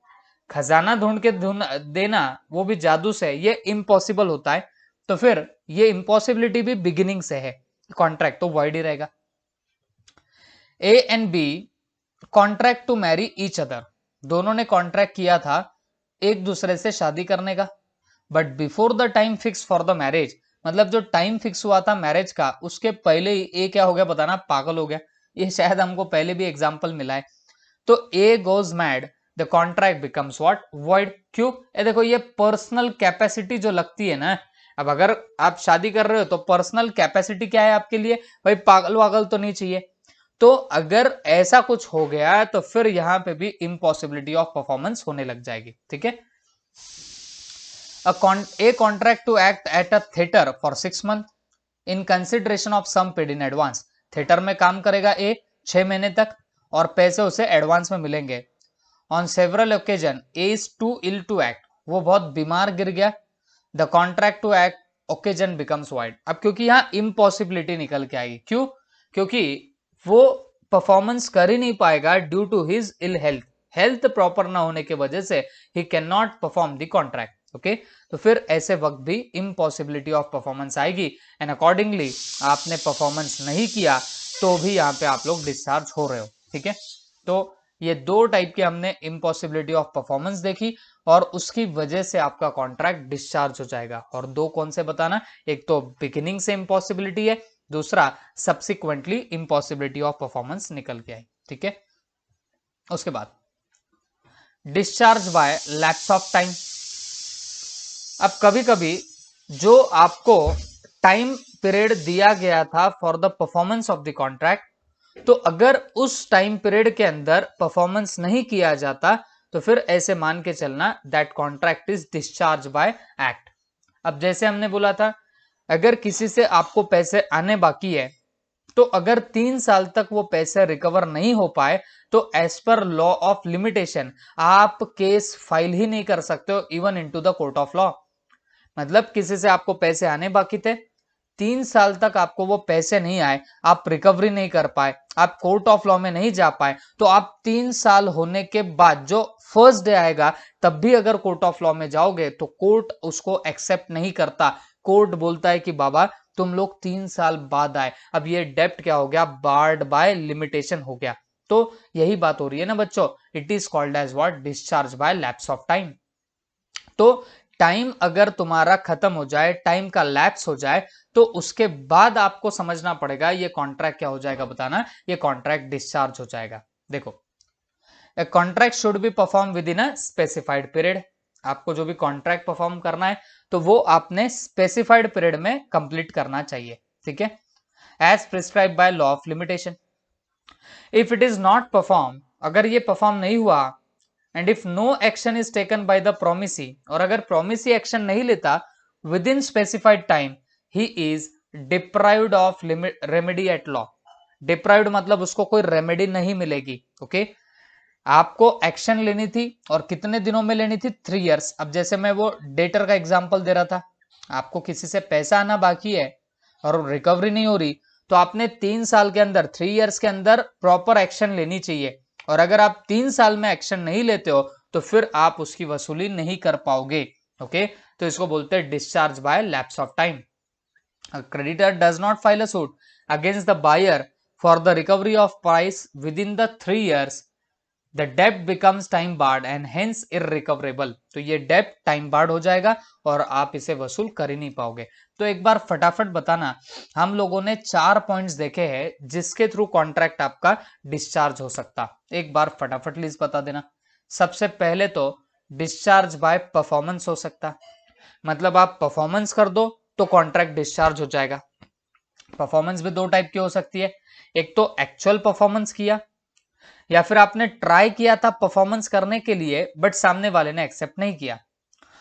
खजाना ढूंढ के देना वो भी जादू से, ये इम्पॉसिबल होता है, तो फिर ये इम्पॉसिबिलिटी भी बिगिनिंग से है, कॉन्ट्रैक्ट तो वॉइड ही रहेगा। A and B contract to marry each other. दोनों ने कॉन्ट्रैक्ट किया था एक दूसरे से शादी करने का, but before the time fix for the marriage, मतलब जो टाइम फिक्स हुआ था मैरिज का उसके पहले ही ए क्या हो गया बताना, पागल हो गया। ये शायद हमको पहले भी एग्जाम्पल मिला है। तो A goes mad, the contract becomes what, void. क्यों? ये देखो, ये पर्सनल कैपेसिटी जो लगती है ना, अब अगर आप शादी कर रहे हो तो पर्सनल कैपेसिटी क्या है आपके लिए, भाई पागल वागल तो नहीं चाहिए। तो अगर ऐसा कुछ हो गया तो फिर यहां पे भी इम्पॉसिबिलिटी ऑफ परफॉर्मेंस होने लग जाएगी। ठीक है, a contract to act at a theater for 6 months in consideration of sum paid in advance। Theatre में काम करेगा ए 6 महीने तक और पैसे उसे एडवांस में मिलेंगे। On several occasion A is too ill to act, वो बहुत बीमार गिर गया। The contract to act occasion becomes void. अब क्योंकि यहाँ इम्पॉसिबिलिटी निकल के आएगी, क्यों? क्योंकि वो परफॉर्मेंस कर ही नहीं पाएगा due to his ill health, health proper ना होने की वजह से ही can not perform the contract. Okay, तो फिर ऐसे वक्त भी इम्पॉसिबिलिटी ऑफ परफॉर्मेंस आएगी एंड अकॉर्डिंगली आपने परफॉर्मेंस नहीं किया तो भी यहाँ पे आप लोग डिस्चार्ज हो रहे हो। ठीक है, तो ये दो टाइप के हमने इम्पॉसिबिलिटी ऑफ परफॉर्मेंस देखी और उसकी वजह से आपका कॉन्ट्रैक्ट डिस्चार्ज हो जाएगा। और दो कौन से बताना, एक तो बिगिनिंग से इम्पॉसिबिलिटी है, दूसरा सब्सिक्वेंटली इम्पॉसिबिलिटी ऑफ परफॉर्मेंस निकल के आई। ठीक है, उसके बाद discharge by lapse of time. अब कभी कभी जो आपको टाइम पीरियड दिया गया था for the performance of the contract, तो अगर उस टाइम पीरियड के अंदर परफॉर्मेंस नहीं किया जाता तो फिर ऐसे मान के चलना that contract is discharge by act. अब जैसे हमने बोला था, अगर किसी से आपको पैसे आने बाकी है तो अगर 3 साल तक वो पैसे रिकवर नहीं हो पाए तो as per law of limitation आप केस फाइल ही नहीं कर सकते हो even into the court of law. मतलब किसी से आपको पैसे आने बाकी थे, 3 साल तक आपको वो पैसे नहीं आए, आप रिकवरी नहीं कर पाए, आप कोर्ट ऑफ लॉ में नहीं जा पाए, तो आप 3 साल होने के बाद जो फर्स्ट डे आएगा तब भी अगर कोर्ट ऑफ लॉ में जाओगे तो कोर्ट उसको एक्सेप्ट नहीं करता। कोर्ट बोलता है कि बाबा तुम लोग 3 साल बाद आए, अब ये डेप्ट क्या हो गया, बार्ड बाय लिमिटेशन हो गया। तो यही बात हो रही है ना बच्चों, it is called as what, discharge by lapse of time. तो टाइम अगर तुम्हारा खत्म हो जाए, टाइम का लैप्स हो जाए, तो उसके बाद आपको समझना पड़ेगा ये कॉन्ट्रैक्ट क्या हो जाएगा बताना, ये कॉन्ट्रैक्ट डिस्चार्ज हो जाएगा। देखो, a contract should be perform with in a specified period. आपको जो भी कॉन्ट्रैक्ट परफॉर्म करना है तो वो आपने स्पेसिफाइड पीरियड में कंप्लीट करना चाहिए। ठीक है, as prescribe by law of limitation. If it is not perform, अगर ये परफॉर्म नहीं हुआ, and if no action is taken by the promisee, और अगर प्रोमिसी एक्शन नहीं लेता within specified time, he is deprived of remedy at law. Deprived मतलब उसको कोई रेमेडी नहीं मिलेगी। ओके, आपको एक्शन लेनी थी और कितने दिनों में लेनी थी, 3 इयर्स। अब जैसे मैं वो डेटर का एग्जांपल दे रहा था, आपको किसी से पैसा आना बाकी है और रिकवरी नहीं हो रही, तो आपने 3 साल के अंदर, 3 इयर्स के अंदर प्रॉपर एक्शन लेनी चाहिए। और अगर आप 3 साल में एक्शन नहीं लेते हो तो फिर आप उसकी वसूली नहीं कर पाओगे। ओके, तो इसको बोलते हैं discharge by lapse of time. Creditor does not file a suit against the buyer for the recovery of price within the 3 years, the डेप्ट becomes time barred and hence irrecoverable. तो ये डेप्ट time barred हो जाएगा और आप इसे वसूल कर ही नहीं पाओगे। तो एक बार फटाफट बताना, हम लोगों ने 4 पॉइंट्स देखे हैं जिसके थ्रू कॉन्ट्रैक्ट आपका डिस्चार्ज हो सकता। एक बार फटाफट लिस्ट बता देना। सबसे पहले तो डिस्चार्ज बाय परफॉर्मेंस हो सकता, मतलब आप परफॉर्मेंस कर दो तो कॉन्ट्रैक्ट डिस्चार्ज हो जाएगा। परफॉर्मेंस भी दो टाइप की हो सकती है, एक तो एक्चुअल परफॉर्मेंस किया, या फिर आपने ट्राई किया था परफॉर्मेंस करने के लिए बट सामने वाले ने एक्सेप्ट नहीं किया,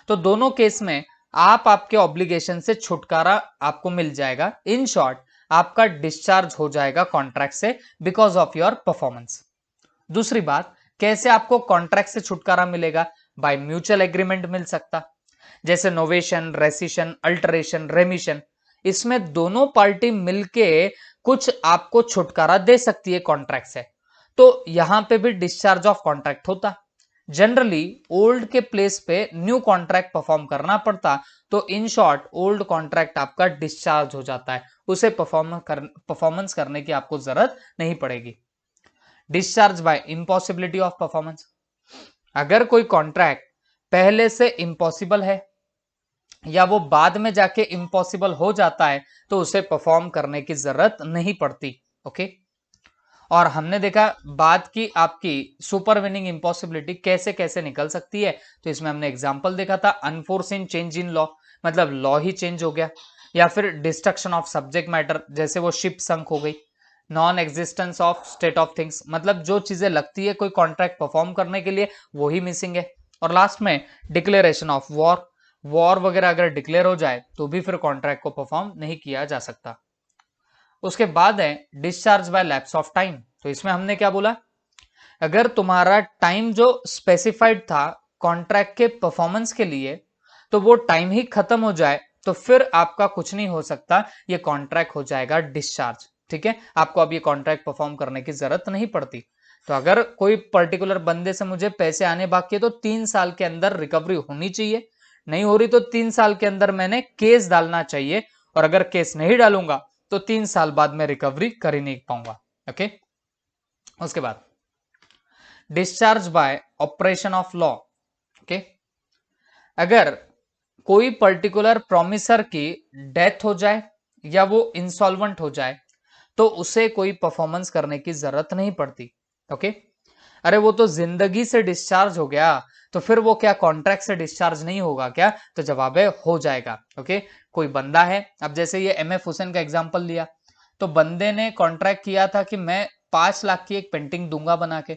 तो दोनों केस में आप आपके ऑब्लिगेशन से छुटकारा आपको मिल जाएगा। इन शॉर्ट, आपका डिस्चार्ज हो जाएगा कॉन्ट्रैक्ट से बिकॉज ऑफ योर परफॉर्मेंस। दूसरी बात, कैसे आपको कॉन्ट्रैक्ट से छुटकारा मिलेगा? बाय म्यूचुअल एग्रीमेंट मिल सकता, जैसे नोवेशन, रेसिशन, अल्टरेशन, रेमिशन। इसमें दोनों पार्टी मिलके कुछ आपको छुटकारा दे सकती है कॉन्ट्रैक्ट से, तो यहां पे भी डिस्चार्ज ऑफ कॉन्ट्रैक्ट होता। जनरली ओल्ड के प्लेस पे न्यू कॉन्ट्रैक्ट परफॉर्म करना पड़ता, तो इन शॉर्ट ओल्ड कॉन्ट्रैक्ट आपका डिस्चार्ज हो जाता है, उसे परफॉर्मेंस करने की आपको जरूरत नहीं पड़ेगी। Discharge by impossibility of performance, अगर कोई कॉन्ट्रैक्ट पहले से इम्पॉसिबल है या वो बाद में जाके इम्पॉसिबल हो जाता है, तो उसे परफॉर्म करने की जरूरत नहीं पड़ती। ओके, और हमने देखा बाद की आपकी सुपर विनिंग इम्पॉसिबिलिटी कैसे कैसे निकल सकती है, तो इसमें हमने एग्जांपल देखा था अनफोर्सिन चेंज इन लॉ, मतलब लॉ ही चेंज हो गया, या फिर डिस्ट्रक्शन ऑफ सब्जेक्ट मैटर, जैसे वो शिप संक हो गई। Non existence of state of things, मतलब जो चीजें लगती है कोई कॉन्ट्रैक्ट परफॉर्म करने के लिए वो ही मिसिंग है। और लास्ट में डिक्लेरेशन ऑफ वॉर, वॉर वगैरह अगर डिक्लेयर हो जाए तो भी फिर कॉन्ट्रैक्ट को परफॉर्म नहीं किया जा सकता। उसके बाद है discharge by lapse of time, तो इसमें हमने क्या बोला, अगर तुम्हारा टाइम जो स्पेसिफाइड था कॉन्ट्रैक्ट के परफॉर्मेंस के लिए, तो वो टाइम ही खत्म हो जाए, तो फिर आपका कुछ नहीं हो सकता, ये कॉन्ट्रैक्ट हो जाएगा डिस्चार्ज। ठीक है, आपको अब ये कॉन्ट्रैक्ट परफॉर्म करने की जरूरत नहीं पड़ती। तो अगर कोई पर्टिकुलर बंदे से मुझे पैसे आने बाकी है तो 3 साल के अंदर रिकवरी होनी चाहिए, नहीं हो रही तो 3 साल के अंदर मैंने केस डालना चाहिए, और अगर केस नहीं डालूंगा तो 3 साल बाद मैं रिकवरी कर ही नहीं पाऊंगा। ओके, उसके बाद discharge bye operation of law. Okay, अगर कोई पर्टिकुलर प्रोमिसर की डेथ हो जाए या वो इंसॉल्वेंट हो जाए, तो उसे कोई परफॉर्मेंस करने की जरूरत नहीं पड़ती। ओके, अरे वो तो जिंदगी से डिस्चार्ज हो गया, तो फिर वो क्या कॉन्ट्रैक्ट से डिस्चार्ज नहीं होगा क्या? तो जवाब है हो जाएगा। ओके, कोई बंदा है, अब जैसे ये MF हुसैन का एग्जांपल लिया, तो बंदे ने कॉन्ट्रैक्ट किया था कि मैं 5 लाख की एक पेंटिंग दूंगा बना के,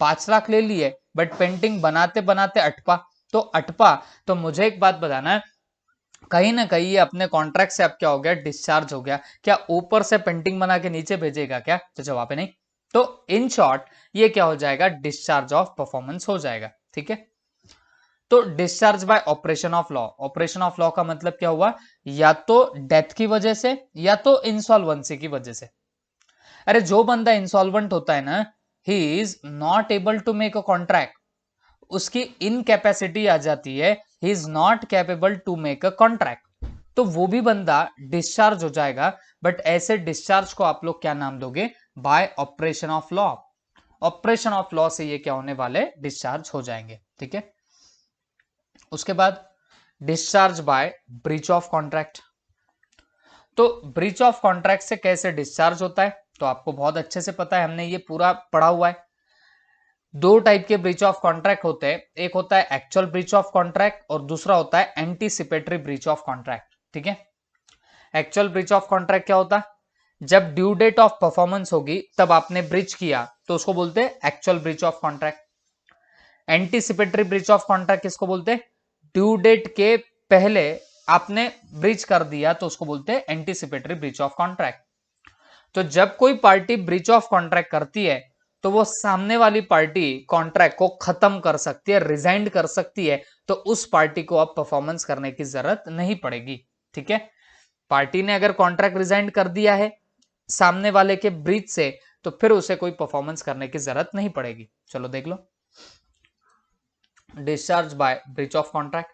5 लाख ले लिए, बट पेंटिंग बनाते बनाते अटपा, तो अटपा, तो मुझे एक बात बताना है, कहीं ना कहीं ये अपने कॉन्ट्रैक्ट से अब क्या हो गया, डिस्चार्ज हो गया। क्या ऊपर से पेंटिंग बना के नीचे भेजेगा क्या? तो जवाब है नहीं। तो इन शॉर्ट ये क्या हो जाएगा, डिस्चार्ज ऑफ परफॉर्मेंस हो जाएगा। ठीक है, तो discharge by operation of law, operation of law का मतलब क्या हुआ, या तो डेथ की वजह से या तो इंसॉल्वेंसी की वजह से। अरे जो बंदा इंसॉल्वेंट होता है ना, he is not able to make a contract, उसकी इनकैपेसिटी आ जाती है, he is not capable to make a contract, तो वो भी बंदा डिस्चार्ज हो जाएगा। बट ऐसे डिस्चार्ज को आप लोग क्या नाम दोगे, bye operation of law. Operation of law से ये क्या होने वाले, डिस्चार्ज हो जाएंगे। ठीक है, उसके बाद discharge by breach of contract. तो ब्रीच ऑफ कॉन्ट्रैक्ट से कैसे डिस्चार्ज होता है, तो आपको बहुत अच्छे से पता है, हमने ये पूरा पढ़ा हुआ है। दो टाइप के ब्रीच ऑफ कॉन्ट्रैक्ट होते हैं, एक होता है एक्चुअल ब्रीच ऑफ कॉन्ट्रैक्ट और दूसरा होता है एंटीसिपेटरी ब्रीच ऑफ कॉन्ट्रैक्ट। ठीक है, एक्चुअल ब्रीच ऑफ कॉन्ट्रैक्ट क्या होता है, जब ड्यू डेट ऑफ परफॉर्मेंस होगी तब आपने ब्रीच किया, तो उसको बोलते हैं actual breach of contract. Anticipatory breach of contract किसको बोलते हैं, ड्यू डेट के पहले आपने ब्रीच कर दिया, तो उसको बोलते हैं एंटीसिपेटरी ब्रीच ऑफ कॉन्ट्रैक्ट। तो जब कोई पार्टी ब्रीच ऑफ कॉन्ट्रैक्ट करती है, तो वो सामने वाली पार्टी कॉन्ट्रैक्ट को खत्म कर सकती है, रिजाइंड कर सकती है, तो उस पार्टी को अब परफॉर्मेंस करने की जरूरत नहीं पड़ेगी। ठीक है, पार्टी ने अगर कॉन्ट्रैक्ट रिजाइंड कर दिया है सामने वाले के ब्रीच से, तो फिर उसे कोई परफॉर्मेंस करने की जरूरत नहीं पड़ेगी। चलो देख लो, discharge by breach of contract.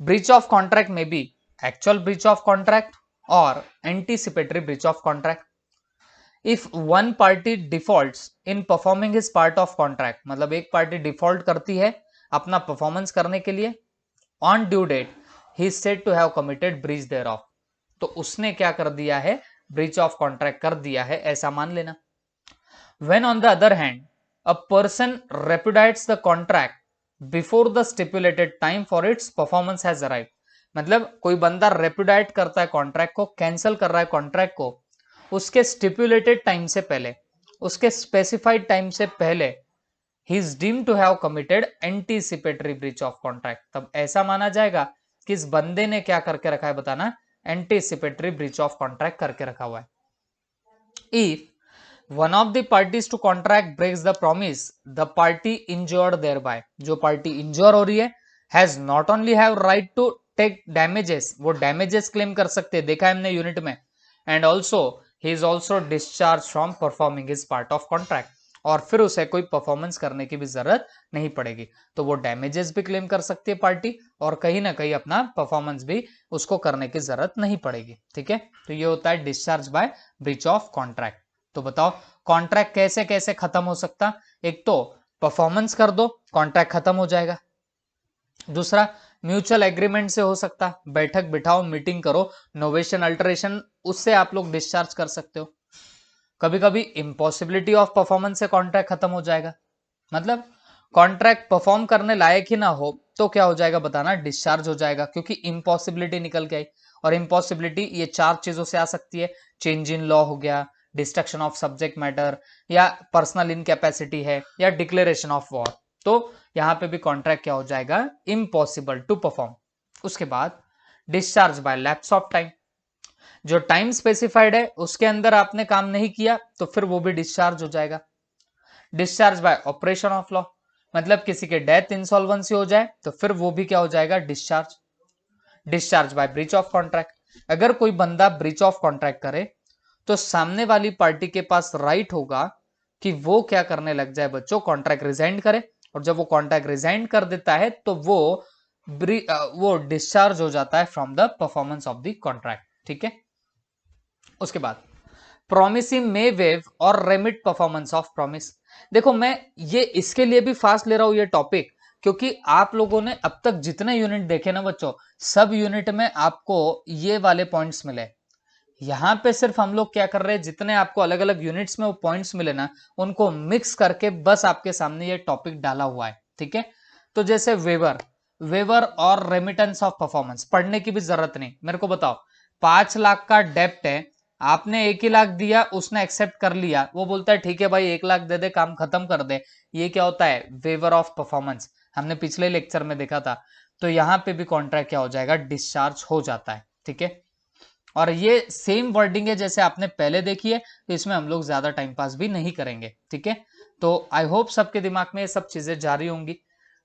Breach of contract में भी एक्चुअल ब्रीच ऑफ कॉन्ट्रैक्ट और anticipatory breach of contract. If one party defaults in performing his part of contract, मतलब एक पार्टी डिफॉल्ट करती है अपना परफॉर्मेंस करने के लिए, on due date he is said to have committed breach thereof, तो उसने क्या कर दिया है, ब्रीच ऑफ कॉन्ट्रैक्ट कर दिया है, ऐसा मान लेना। When on the other hand a person repudiates the contract before the stipulated time for its performance has arrived, मतलब कोई बंदा रेपुडाइट करता है कॉन्ट्रैक्ट को, कैंसिल कर रहा है कॉन्ट्रैक्ट को उसके स्टिपुलेटेड टाइम से पहले, उसके स्पेसिफाइड टाइम से पहले he is deemed to have committed anticipatory breach of contract, तब ऐसा माना जाएगा कि इस बंदे ने क्या करके रखा है, बताना, एंटीसिपेटरी ब्रीच ऑफ कॉन्ट्रैक्ट करके रखा हुआ है। If one of the parties to contract breaks the promise, the party injured thereby, जो पार्टी इंजोर हो रही है, has not only have right to take damages, वो डैमेजेस क्लेम कर सकते हैं, देखा है हमने यूनिट में, and also he is also discharge from performing his part of contract, और फिर उसे कोई परफॉर्मेंस करने की भी जरूरत नहीं पड़ेगी, तो वो डैमेजेस भी क्लेम कर सकती है पार्टी, और कहीं ना कहीं अपना परफॉर्मेंस भी उसको करने की जरूरत नहीं पड़ेगी। ठीक है, तो ये होता है discharge by breach of contract. तो बताओ कॉन्ट्रैक्ट कैसे कैसे खत्म हो सकता, एक तो परफॉर्मेंस कर दो, कॉन्ट्रैक्ट खत्म हो जाएगा। दूसरा म्यूचुअल एग्रीमेंट से हो सकता, बैठक बिठाओ, मीटिंग करो, नोवेशन अल्टरेशन, उससे आप लोग डिस्चार्ज कर सकते हो। कभी कभी इम्पॉसिबिलिटी ऑफ परफॉर्मेंस से कॉन्ट्रैक्ट खत्म हो जाएगा, मतलब कॉन्ट्रैक्ट परफॉर्म करने लायक ही ना हो तो क्या हो जाएगा, बताना, डिस्चार्ज हो जाएगा, क्योंकि इम्पॉसिबिलिटी निकल के आई। और इम्पॉसिबिलिटी ये 4 चीजों से आ सकती है, चेंज इन लॉ हो गया, डिस्ट्रक्शन ऑफ सब्जेक्ट मैटर, या पर्सनल इनकैपेसिटी है, या डिक्लेरेशन ऑफ वॉर, तो यहां पे भी कॉन्ट्रैक्ट क्या हो जाएगा, इम्पॉसिबल टू परफॉर्म। उसके बाद discharge by lapse of time, जो टाइम स्पेसिफाइड है उसके अंदर आपने काम नहीं किया तो फिर वो भी डिस्चार्ज हो जाएगा। Discharge by operation of law, मतलब किसी के डेथ इंसॉल्वेंसी हो जाए तो फिर वो भी क्या हो जाएगा, discharge. Discharge by breach of contract, अगर कोई बंदा ब्रीच ऑफ कॉन्ट्रैक्ट करे तो सामने वाली पार्टी के पास राइट होगा कि वो क्या करने लग जाए बच्चों, कॉन्ट्रैक्ट रिजाइन करे, और जब वो कॉन्ट्रैक्ट रिजाइन कर देता है तो वो डिस्चार्ज हो जाता है from the performance of the contract. ठीक है, उसके बाद प्रोमिसी मे वेव और रेमिट परफॉर्मेंस ऑफ प्रॉमिस। देखो मैं ये इसके लिए भी फास्ट ले रहा हूं ये टॉपिक, क्योंकि आप लोगों ने अब तक जितने यूनिट देखे ना बच्चों, सब यूनिट में आपको ये वाले पॉइंट्स मिले। यहां पे सिर्फ हम लोग क्या कर रहे हैं, जितने आपको अलग अलग यूनिट्स में वो पॉइंट्स मिले ना, उनको मिक्स करके बस आपके सामने ये टॉपिक डाला हुआ है। ठीक है, तो जैसे वेवर, वेवर और रेमिटेंस ऑफ परफॉर्मेंस पढ़ने की भी जरूरत नहीं, मेरे को बताओ 5 लाख का डेप्ट है, आपने 1 ही लाख दिया, उसने एक्सेप्ट कर लिया, वो बोलता है ठीक है भाई 1 लाख दे दे, काम खत्म कर दे, ये क्या होता है, वेवर ऑफ परफॉर्मेंस, हमने पिछले लेक्चर में देखा था। तो यहां पे भी कॉन्ट्रैक्ट क्या हो जाएगा, डिस्चार्ज हो जाता है। ठीक है, और ये सेम वर्डिंग है जैसे आपने पहले देखी है, तो इसमें हम लोग ज्यादा टाइम पास भी नहीं करेंगे। ठीक है, तो आई होप सबके दिमाग में ये सब चीजें जारी होंगी।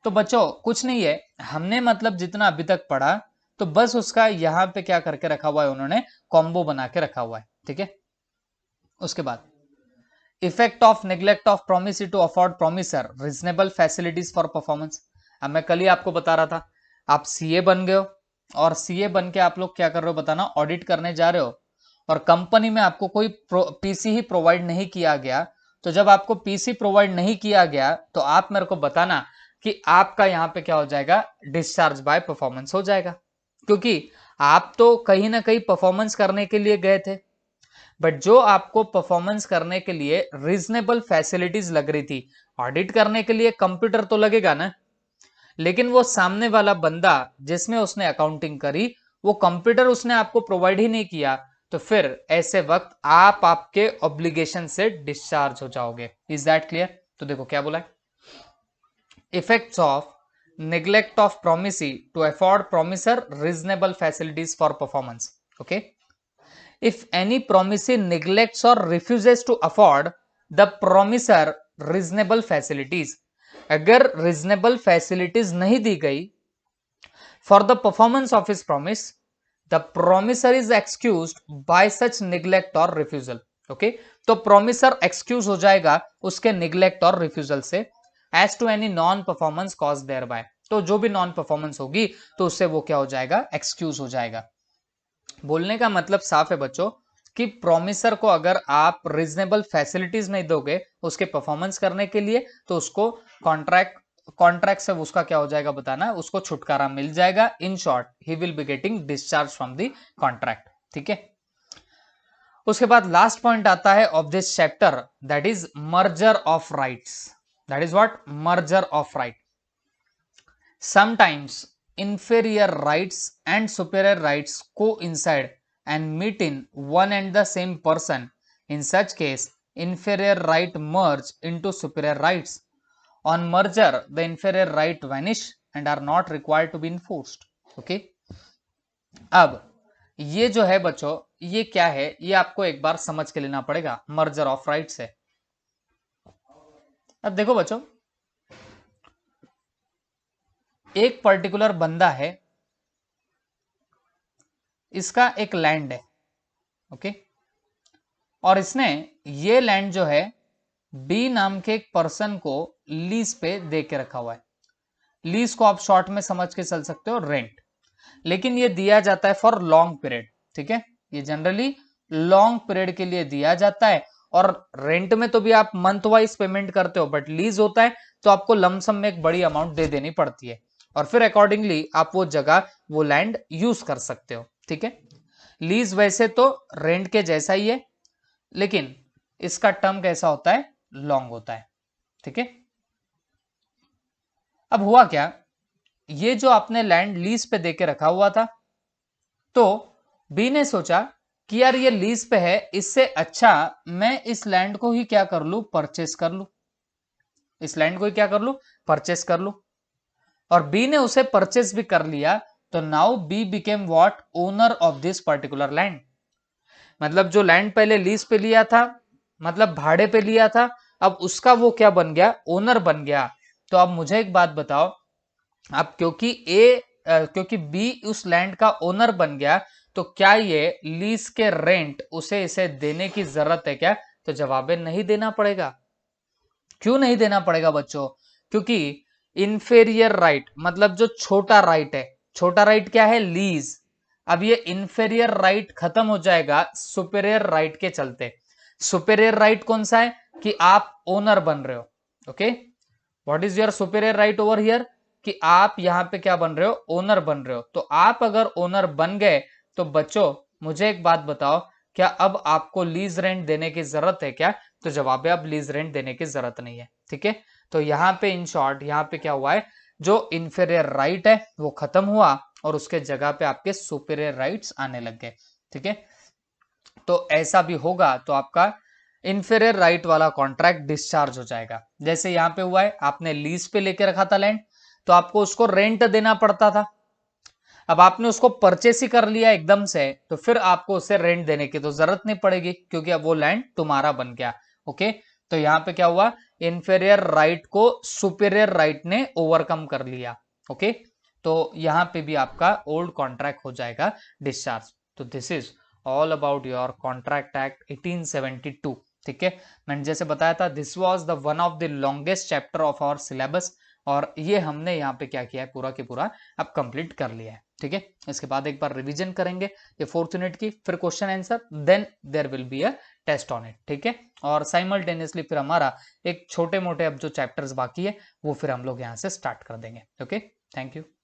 तो बच्चों कुछ नहीं है, हमने मतलब जितना अभी तक पढ़ा, तो बस उसका यहाँ पे क्या करके रखा हुआ है, उन्होंने कॉम्बो बना के रखा हुआ है। ठीक है, उसके बाद effect of neglect of promise to afford promiser reasonable facilities for performance. अब मैं कल ही आपको बता रहा था, आप सीए बन गए हो, और सीए बन के आप लोग क्या कर रहे हो, बताना, ऑडिट करने जा रहे हो, और कंपनी में आपको कोई पीसी ही प्रोवाइड नहीं किया गया, तो जब आपको पीसी प्रोवाइड नहीं किया गया तो आप मेरे को बताना कि आपका यहां पे क्या हो जाएगा, डिस्चार्ज बाय परफॉर्मेंस हो जाएगा, क्योंकि आप तो कहीं ना कहीं परफॉर्मेंस करने के लिए गए थे, बट जो आपको परफॉर्मेंस करने के लिए रीजनेबल फैसिलिटीज लग रही थी, ऑडिट करने के लिए कंप्यूटर तो लगेगा ना, लेकिन वो सामने वाला बंदा जिसमें उसने अकाउंटिंग करी, वो कंप्यूटर उसने आपको प्रोवाइड ही नहीं किया, तो फिर ऐसे वक्त आप आपके ऑब्लिगेशन से डिस्चार्ज हो जाओगे। Is that clear? तो देखो क्या बोला है, effects of neglect of promisee to afford promiser reasonable facilities for performance. Okay, if any promisee neglects or refuses to afford the promiser reasonable facilities, अगर reasonable facilities नहीं दी गई for the performance of his promise, the promisor is excused by such neglect or refusal. Okay, तो promisor excuse हो जाएगा उसके neglect और refusal से, as to any non performance caused thereby, तो जो भी नॉन परफॉर्मेंस होगी तो उससे वो क्या हो जाएगा, एक्सक्यूज हो जाएगा। बोलने का मतलब साफ है बच्चों कि प्रोमिसर को अगर आप रीजनेबल फैसिलिटीज नहीं दोगे उसके परफॉर्मेंस करने के लिए, तो उसको कॉन्ट्रैक्ट से उसका क्या हो जाएगा, बताना, उसको छुटकारा मिल जाएगा। In short he will be getting discharge from the contract. ठीक है, उसके बाद लास्ट पॉइंट आता है of this chapter, that is merger of rights. That is what, merger of right. Sometimes inferior rights and superior rights coincide and meet in one and the same person. In such case, inferior right merge into superior rights. On merger, the inferior right vanish and are not required to be enforced. Okay. अब ये जो है बच्चों, ये क्या है, ये आपको एक बार समझ के लेना पड़ेगा मर्जर ऑफ राइट से। अब देखो बच्चों, एक पर्टिकुलर बंदा है, इसका एक लैंड है, ओके, और इसने ये लैंड जो है बी नाम के एक पर्सन को लीज पे दे के रखा हुआ है। लीज को आप शॉर्ट में समझ के चल सकते हो रेंट, लेकिन ये दिया जाता है फॉर लॉन्ग पीरियड। ठीक है, ये जनरली लॉन्ग पीरियड के लिए दिया जाता है, और रेंट में तो भी आप मंथ वाइज पेमेंट करते हो, बट लीज होता है तो आपको लमसम में एक बड़ी अमाउंट दे देनी पड़ती है, और फिर अकॉर्डिंगली आप वो जगह, वो लैंड यूज कर सकते हो। ठीक है, लीज वैसे तो रेंट के जैसा ही है, लेकिन इसका टर्म कैसा होता है, लॉन्ग होता है। ठीक है, अब हुआ क्या, ये जो आपने लैंड लीज पे देके रखा हुआ था, तो बी ने सोचा कि यार ये लीज पे है, इससे अच्छा मैं इस लैंड को ही क्या कर लू, परचेस कर लू, इस लैंड को ही क्या कर लू, परचेस कर लू। और बी ने उसे परचेस भी कर लिया, तो now be became what, owner of this particular land. मतलब जो लैंड पहले लीज पे लिया था, मतलब भाड़े पे लिया था, अब उसका वो क्या बन गया, ओनर बन गया। तो अब मुझे एक बात बताओ, अब क्योंकि बी उस लैंड का ओनर बन गया, तो क्या ये लीज के रेंट उसे इसे देने की जरूरत है क्या? तो जवाब है नहीं देना पड़ेगा। क्यों नहीं देना पड़ेगा बच्चों? क्योंकि इंफेरियर राइट, मतलब जो छोटा राइट है, छोटा राइट क्या है, लीज। अब ये इंफेरियर राइट खत्म हो जाएगा सुपेरियर राइट के चलते। सुपेरियर राइट कौन सा है, कि आप ओनर बन रहे हो। Okay, what is your superior right over here, कि आप यहां पे क्या बन रहे हो, ओनर बन रहे हो। तो आप अगर ओनर बन गए, तो बच्चों मुझे एक बात बताओ, क्या अब आपको लीज रेंट देने की जरूरत है क्या? तो जवाब है अब लीज रेंट देने की जरूरत नहीं है। ठीक है, तो यहां पे इन शॉर्ट, यहां पे क्या हुआ है, जो इंफीरियर राइट है वो खत्म हुआ, और उसके जगह पे आपके सुपेरियर राइट्स आने लग गए। ठीक है, तो ऐसा भी होगा तो आपका इंफीरियर राइट वाला कॉन्ट्रैक्ट डिस्चार्ज हो जाएगा। जैसे यहां पे हुआ है, आपने लीज पे लेके रखा था लैंड, तो आपको उसको रेंट देना पड़ता था। अब आपने उसको परचेस ही कर लिया एकदम से, तो फिर आपको उसे रेंट देने की तो जरूरत नहीं पड़ेगी, क्योंकि अब वो लैंड तुम्हारा बन गया। ओके, तो यहां पे क्या हुआ, इंफीरियर राइट को सुपेरियर राइट ने ओवरकम कर लिया। ओके, तो यहां पे भी आपका ओल्ड कॉन्ट्रैक्ट हो जाएगा डिस्चार्ज। तो this is all about your contract act 1872। ठीक है, मैंने जैसे बताया था, this was the one of the longest chapter of our syllabus, और ये हमने यहाँ पे क्या किया है, पूरा के पूरा अब कंप्लीट कर लिया है। ठीक है, इसके बाद एक बार रिवीजन करेंगे ये 4th यूनिट की, फिर question answer, then there will be a test on it. ठीक है, और साइमल्टेनियसली फिर हमारा एक छोटे मोटे अब जो चैप्टर्स बाकी है वो फिर हम लोग यहाँ से स्टार्ट कर देंगे। Okay, thank you.